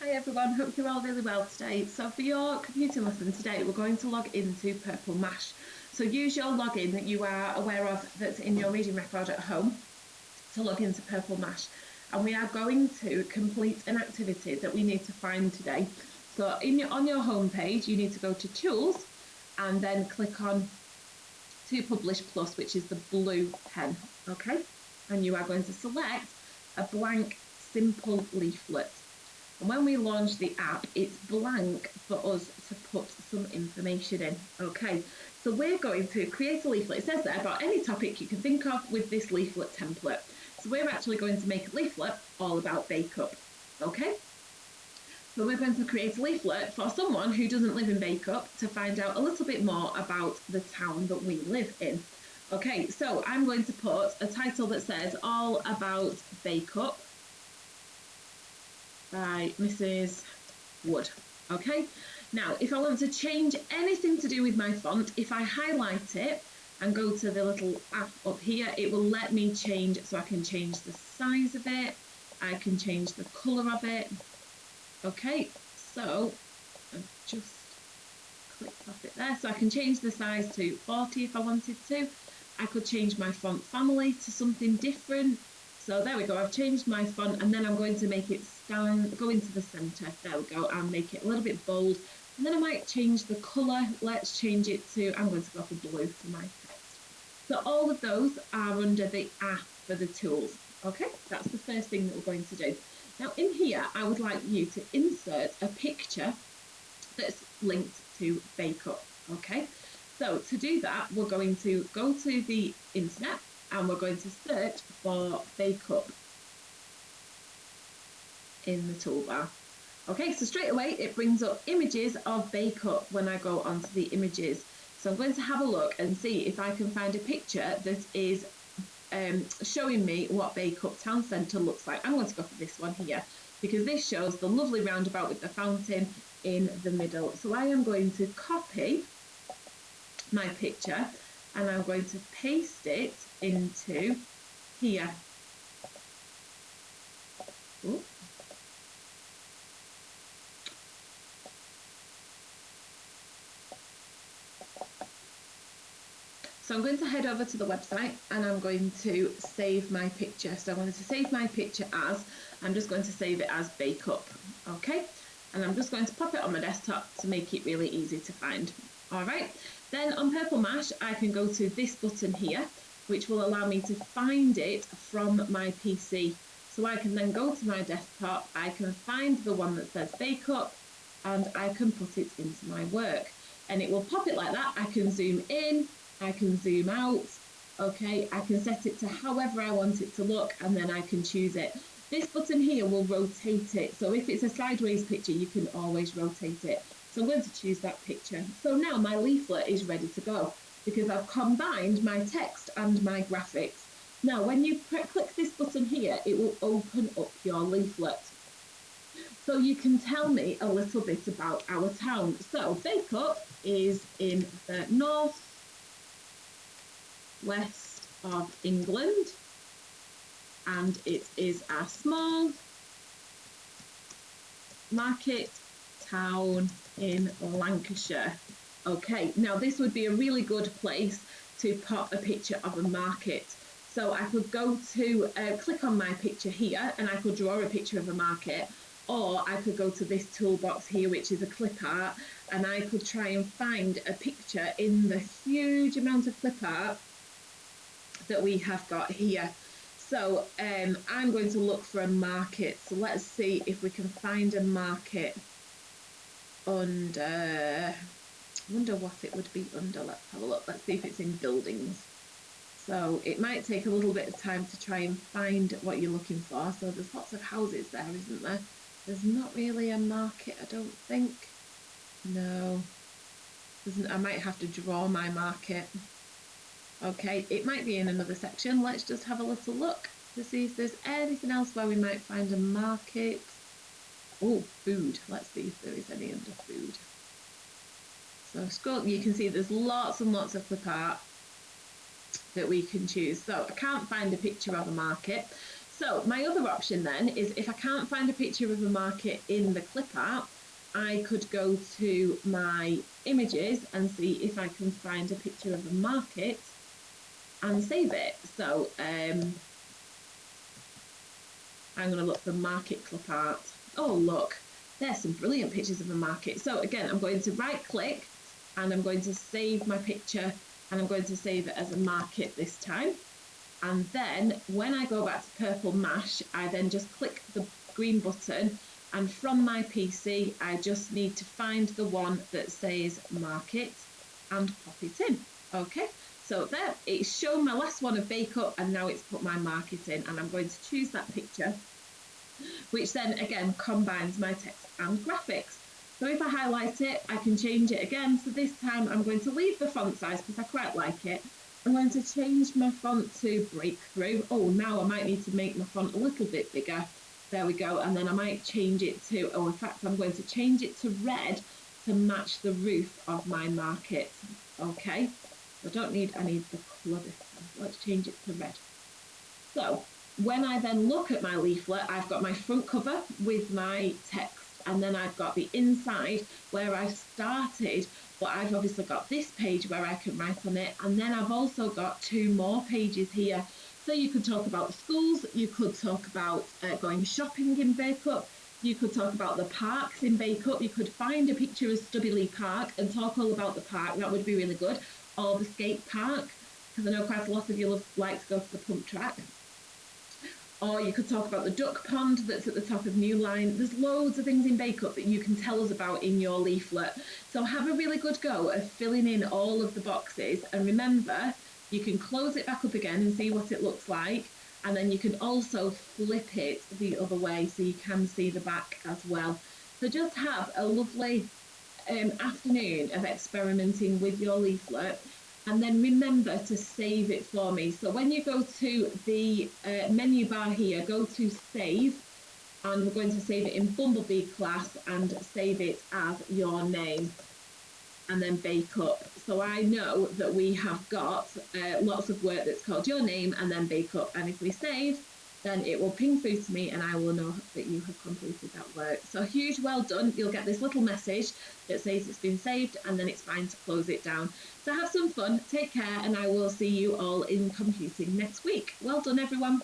Hi everyone, hope you're all really well today. So for your computing lesson today, we're going to log into Purple Mash. So use your login that you are aware of that's in your reading record at home to log into Purple Mash. And we are going to complete an activity that we need to find today. So on your home page, you need to go to Tools and then click on To Publish Plus, which is the blue pen, okay? And you are going to select a blank simple leaflet. And when we launch the app, it's blank for us to put some information in. Okay, so we're going to create a leaflet. It says there about any topic you can think of with this leaflet template. So we're actually going to make a leaflet all about Bake-Up. Okay, so we're going to create a leaflet for someone who doesn't live in Bake-Up to find out a little bit more about the town that we live in. Okay, so I'm going to put a title that says all about Bake-Up by Mrs. Wood. Okay, now if I want to change anything to do with my font, if I highlight it and go to the little app up here, it will let me change. So I can change the size of it, I can change the colour of it. Okay, so I've just clicked off it there, so I can change the size to 40 if I wanted to. I could change my font family to something different. So there we go, I've changed my font, and then I'm going to make it go into the centre. There we go, and make it a little bit bold. And then I might change the colour. Let's change it to, I'm going to go for blue for my text. So all of those are under the app for the tools. Okay, that's the first thing that we're going to do. Now in here, I would like you to insert a picture that's linked to Bake-Up. Okay, so to do that, we're going to go to the internet and we're going to search for Bake-Up in the toolbar. Okay, so straight away it brings up images of Bake-Up when I go onto the images. So I'm going to have a look and see if I can find a picture that is showing me what Bake-Up Town Centre looks like. I'm going to go for this one here because this shows the lovely roundabout with the fountain in the middle. So I am going to copy my picture and I'm going to paste it into here. Ooh. So I'm going to head over to the website and I'm going to save my picture. So I'm going to save my picture as, I'm just going to save it as Bake-Up, okay? And I'm just going to pop it on my desktop to make it really easy to find. All right, then on Purple Mash, I can go to this button here, which will allow me to find it from my PC. So I can then go to my desktop, I can find the one that says Bake-Up, and I can put it into my work. And it will pop it like that. I can zoom in, I can zoom out, okay, I can set it to however I want it to look, and then I can choose it. This button here will rotate it, so if it's a sideways picture, you can always rotate it. So I'm going to choose that picture. So now my leaflet is ready to go because I've combined my text and my graphics. Now, when you click this button here, it will open up your leaflet. So you can tell me a little bit about our town. So Bake-Up is in the north west of England, and it is a small market town in Lancashire. Okay, now this would be a really good place to pop a picture of a market. So I could go to click on my picture here and I could draw a picture of a market, or I could go to this toolbox here, which is a clip art, and I could try and find a picture in the huge amount of clip art that we have got here. So I'm going to look for a market. So let's see if we can find a market under, I wonder what it would be under. Let's have a look. Let's see if it's in buildings. So it might take a little bit of time to try and find what you're looking for. So there's lots of houses there, isn't there? There's not really a market, I don't think. No, I might have to draw my market. Okay, it might be in another section. Let's just have a little look to see if there's anything else where we might find a market. Oh, food. Let's see if there is any under food. So scroll, you can see there's lots and lots of clip art that we can choose. So I can't find a picture of a market. So my other option then is if I can't find a picture of a market in the clip art, I could go to my images and see if I can find a picture of a market and save it. So I'm going to look for market clip art. Oh, look, there's some brilliant pictures of a market. So again, I'm going to right click and I'm going to save my picture and I'm going to save it as a market this time. And then when I go back to Purple Mash, I then just click the green button, and from my PC, I just need to find the one that says market and pop it in. Okay, so there, it's shown my last one of Bake Up, and now it's put my market in, and I'm going to choose that picture, which then again combines my text and graphics. So if I highlight it, I can change it again. So this time I'm going to leave the font size because I quite like it. I'm going to change my font to Breakthrough. Oh, now I might need to make my font a little bit bigger. There we go. And then I might change it to, oh, in fact, I'm going to change it to red to match the roof of my market. Okay. I need the colour this time. Let's change it to red. So when I then look at my leaflet, I've got my front cover with my text, and then I've got the inside where I've started, but I've obviously got this page where I can write on it, and then I've also got 2 more pages here. So you could talk about the schools, you could talk about going shopping in Bake Up, you could talk about the parks in Bake Up, you could find a picture of Stubby Park and talk all about the park, that would be really good, or the skate park, because I know quite a lot of you like to go to the pump track. Or you could talk about the duck pond that's at the top of New Line. There's loads of things in Bake Up that you can tell us about in your leaflet. So have a really good go of filling in all of the boxes. And remember, you can close it back up again and see what it looks like. And then you can also flip it the other way so you can see the back as well. So just have a lovely afternoon of experimenting with your leaflet. And then remember to save it for me. So when you go to the menu bar here, go to save, and we're going to save it in Bumblebee class and save it as your name, and then Bake Up. So I know that we have got lots of work that's called your name and then Bake Up. And if we save, then it will ping through to me and I will know that you have completed that work. So huge well done. You'll get this little message that says it's been saved and then it's fine to close it down. So have some fun, take care, and I will see you all in computing next week. Well done, everyone.